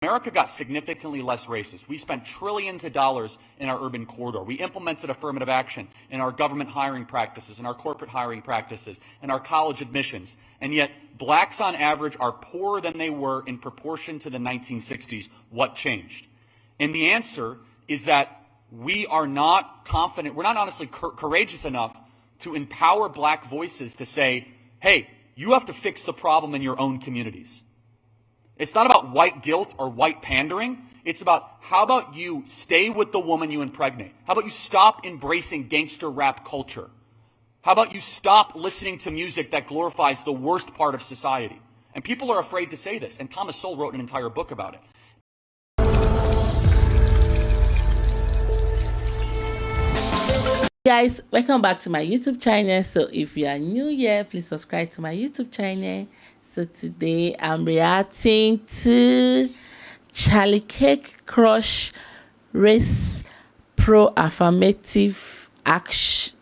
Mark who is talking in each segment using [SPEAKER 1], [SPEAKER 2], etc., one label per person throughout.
[SPEAKER 1] America got significantly less racist. We spent trillions of dollars in our urban corridor. We implemented affirmative action in our government hiring practices, in our corporate hiring practices, in our college admissions. And yet, blacks on average are poorer than they were in proportion to the 1960s. What changed? And the answer is that we are not confident, we're not honestly courageous enough to empower black voices to say, hey, you have to fix the problem in your own communities. It's not about white guilt or white pandering. It's about, how about you stay with the woman you impregnate? How about you stop embracing gangster rap culture? How about you stop listening to music that glorifies the worst part of society? And people are afraid to say this, and Thomas Sowell wrote an entire book about it.
[SPEAKER 2] Guys, welcome back to my YouTube channel. So if you are new here, please subscribe to my YouTube channel. So today I'm reacting to Charlie Kirk crush race pro affirmative action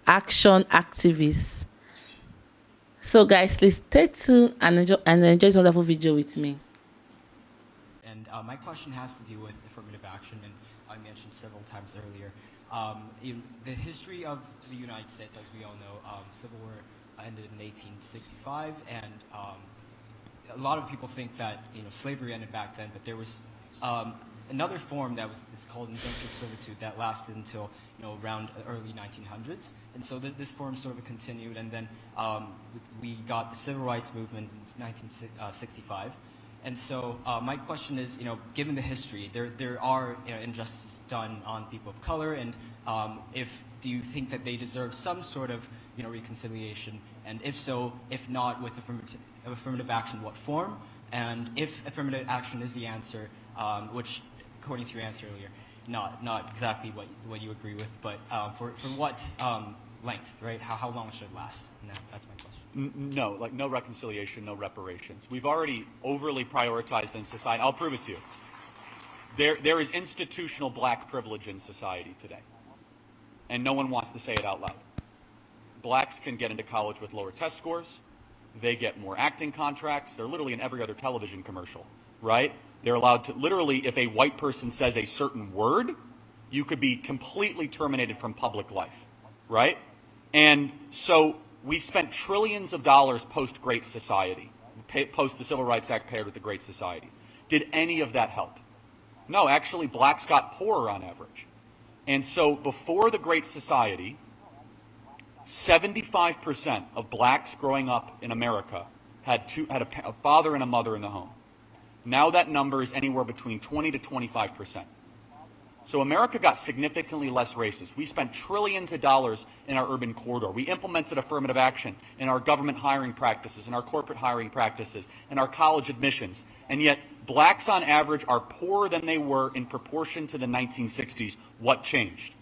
[SPEAKER 2] activist. So guys, please stay tuned and enjoy this wonderful video with me.
[SPEAKER 3] And my question has to do with affirmative action, and I mentioned several times earlier. In the history of the United States, as we all know, Civil War ended in 1865, and a lot of people think that slavery ended back then, but there was another form that is called indentured servitude that lasted until around the early 1900s, and so this form sort of continued, and then we got the civil rights movement in 1965. And so my question is, given the history, there are injustices done on people of color, and do you think that they deserve some sort of reconciliation? And if so, if not with affirmative action, what form? And if affirmative action is the answer, which according to your answer earlier, not exactly what you agree with, but for what length, right? How long should it last? And that's my question.
[SPEAKER 1] No, like no reconciliation, no reparations. We've already overly prioritized in society. I'll prove it to you. There is institutional black privilege in society today, and no one wants to say it out loud. Blacks can get into college with lower test scores. They get more acting contracts. They're literally in every other television commercial, right? They're allowed to, literally, if a white person says a certain word, you could be completely terminated from public life, right? And so we spent trillions of dollars post-Great Society, post the Civil Rights Act paired with the Great Society. Did any of that help? No, actually, blacks got poorer on average. And so before the Great Society, 75% of blacks growing up in America had a father and a mother in the home. Now that number is anywhere between 20 to 25%. So America got significantly less racist. We spent trillions of dollars in our urban corridor. We implemented affirmative action in our government hiring practices, in our corporate hiring practices, in our college admissions. And yet, blacks on average are poorer than they were in proportion to the 1960s. What changed?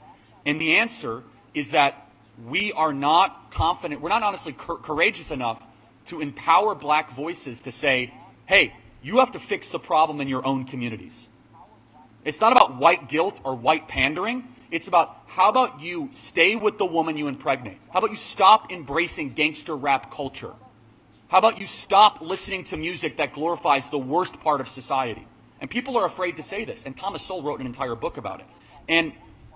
[SPEAKER 1] And the answer is that we are not confident, we're not honestly courageous enough to empower black voices to say, hey, you have to fix the problem in your own communities. It's not about white guilt or white pandering. It's about, how about you stay with the woman you impregnate? How about you stop embracing gangster rap culture? How about you stop listening to music that glorifies the worst part of society? And people are afraid to say this, and Thomas Sowell wrote an entire book about it. And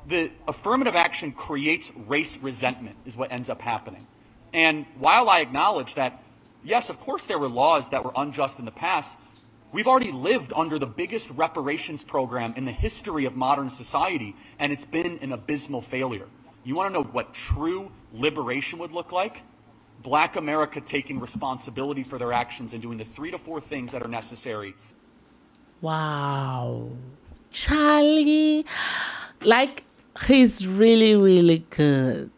[SPEAKER 1] the affirmative action creates race resentment is what ends up happening. And while I acknowledge that, yes, of course there were laws that were unjust in the past, we've already lived under the biggest reparations program in the history of modern society, and it's been an abysmal failure. You want to know what true liberation would look like? Black America taking responsibility for their actions and doing the 3 to 4 things that are necessary.
[SPEAKER 2] Wow, Charlie, like, he's really good.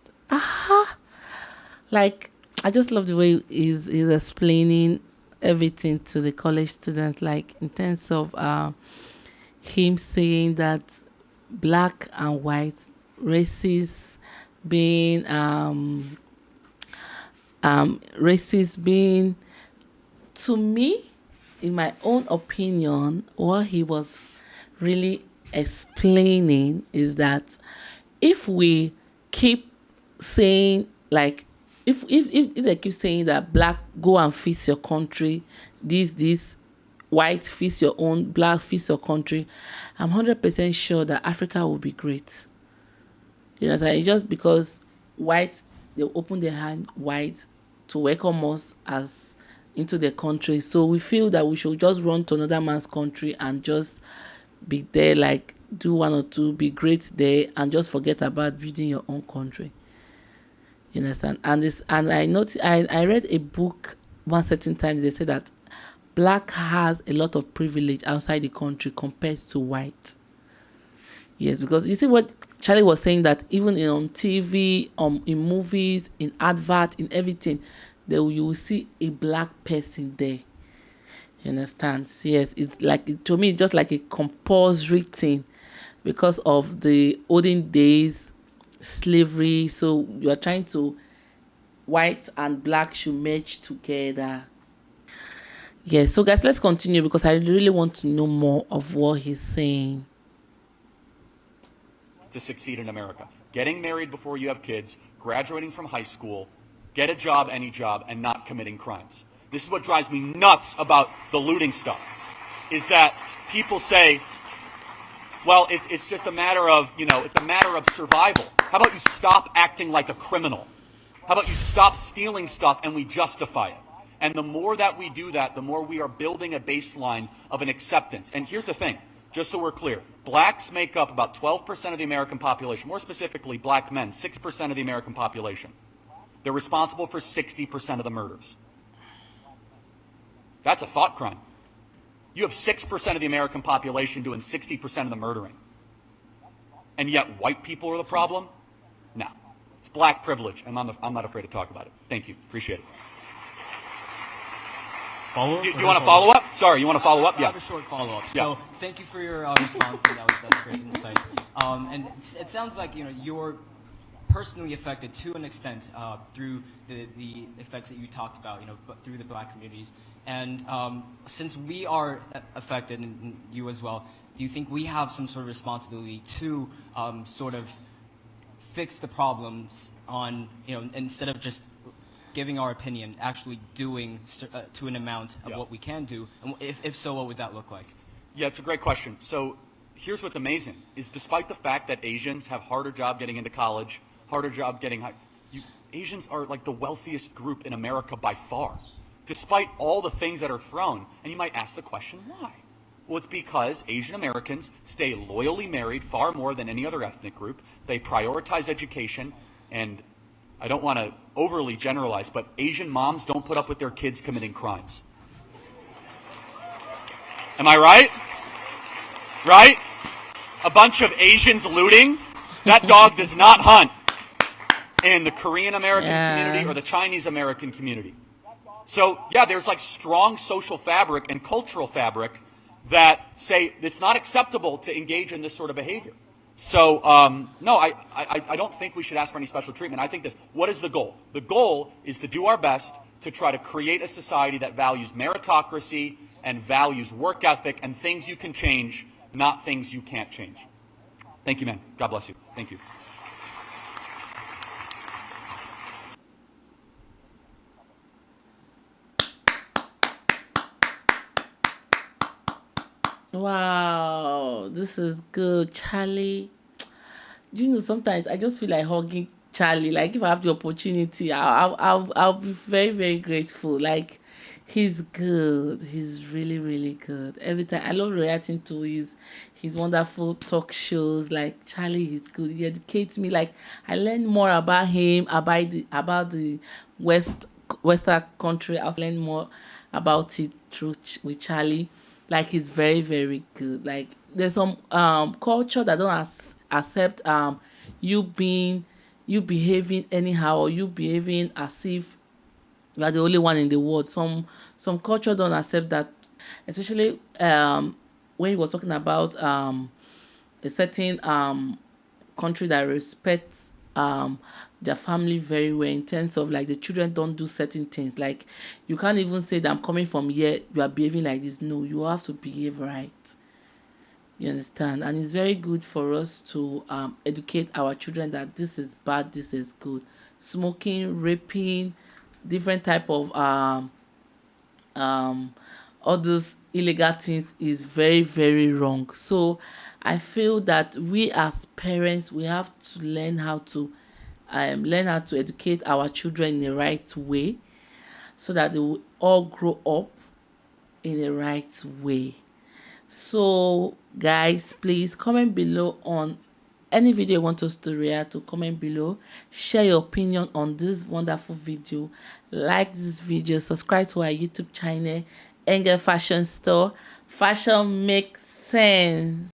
[SPEAKER 2] Like, I just love the way he's explaining everything to the college students, like in terms of him saying that black and white races being to me, in my own opinion, what he was really explaining is that if we keep saying, like, if they keep saying that black, go and fix your country, this white fix your own, black fix your country, I'm 100% sure that Africa will be great. You know, so it's just because white, they open their hand wide to welcome us as into their country. So we feel that we should just run to another man's country and just be there, like do one or two, be great there, and just forget about building your own country. You understand? And this, and I noticed, I read a book one certain time. They said that black has a lot of privilege outside the country compared to white. Yes, because you see what Charlie was saying, that even in on TV, in movies, in advert, in everything, there you will see a black person there. You understand? Yes, it's like, to me, it's just like a compulsory thing because of the olden days, slavery. So you are trying to, white and black should merge together. Yes, so guys, let's continue because I really want to know more of what he's saying.
[SPEAKER 1] To succeed in America. Getting married before you have kids, graduating from high school, get a job, any job, and not committing crimes. This is what drives me nuts about the looting stuff, is that people say, well, it's just a matter of, it's a matter of survival. How about you stop acting like a criminal? How about you stop stealing stuff and we justify it? And the more that we do that, the more we are building a baseline of an acceptance. And here's the thing, just so we're clear, blacks make up about 12% of the American population, more specifically black men, 6% of the American population. They're responsible for 60% of the murders. That's a thought crime. You have 6% of the American population doing 60% of the murdering. And yet white people are the problem? No. It's black privilege, and I'm not afraid to talk about it. Thank you. Appreciate it.
[SPEAKER 3] Follow-up?
[SPEAKER 1] Do you want to follow up? Sorry, you want to follow up?
[SPEAKER 3] I
[SPEAKER 1] Yeah.
[SPEAKER 3] have a short follow-up.
[SPEAKER 1] Yeah.
[SPEAKER 3] So thank you for your response, and that's great insight. And it sounds like you're personally affected to an extent through the effects that you talked about, but through the black communities. And since we are affected, and you as well, do you think we have some sort of responsibility to sort of fix the problems on, instead of just giving our opinion, actually doing to an amount of what we can do? And if so, what would that look like?
[SPEAKER 1] Yeah, it's a great question. So here's what's amazing, is despite the fact that Asians have harder job getting into college, harder job getting high, Asians are like the wealthiest group in America by far, despite all the things that are thrown. And you might ask the question, why? Well, it's because Asian Americans stay loyally married far more than any other ethnic group. They prioritize education, and I don't want to overly generalize, but Asian moms don't put up with their kids committing crimes. Am I right? Right? A bunch of Asians looting? That dog does not hunt in the Korean American community or the Chinese American community. So, yeah, there's like strong social fabric and cultural fabric that say it's not acceptable to engage in this sort of behavior. So, no, I don't think we should ask for any special treatment. I think this, what is the goal? The goal is to do our best to try to create a society that values meritocracy and values work ethic and things you can change, not things you can't change. Thank you, man. God bless you. Thank you.
[SPEAKER 2] Wow, this is good, Charlie. Sometimes I just feel like hugging Charlie. Like if I have the opportunity, I'll be very, very grateful. Like he's good. He's really, really good. Every time I love reacting to his wonderful talk shows. Like Charlie is good. He educates me. Like I learn more about him, about the Western country. I also learn more about it through with Charlie. Like he's very, very good. Like there's some culture that don't accept you behaving anyhow, or you behaving as if you are the only one in the world. Some culture don't accept that, especially when he was talking about a certain country that respects their family very well, in terms of like the children don't do certain things. Like you can't even say that I'm coming from here, you are behaving like this. No, you have to behave right. You understand? And it's very good for us to educate our children that this is bad, this is good. Smoking, raping, different type of all those illegal things is very, very wrong. So I feel that we as parents, we have to learn how to educate our children in the right way, so that they will all grow up in the right way. So guys, please comment below on any video you want us to react to. Comment below, share your opinion on this wonderful video, like this video, subscribe to our YouTube channel, Ngal Fashion Store. Fashion makes sense.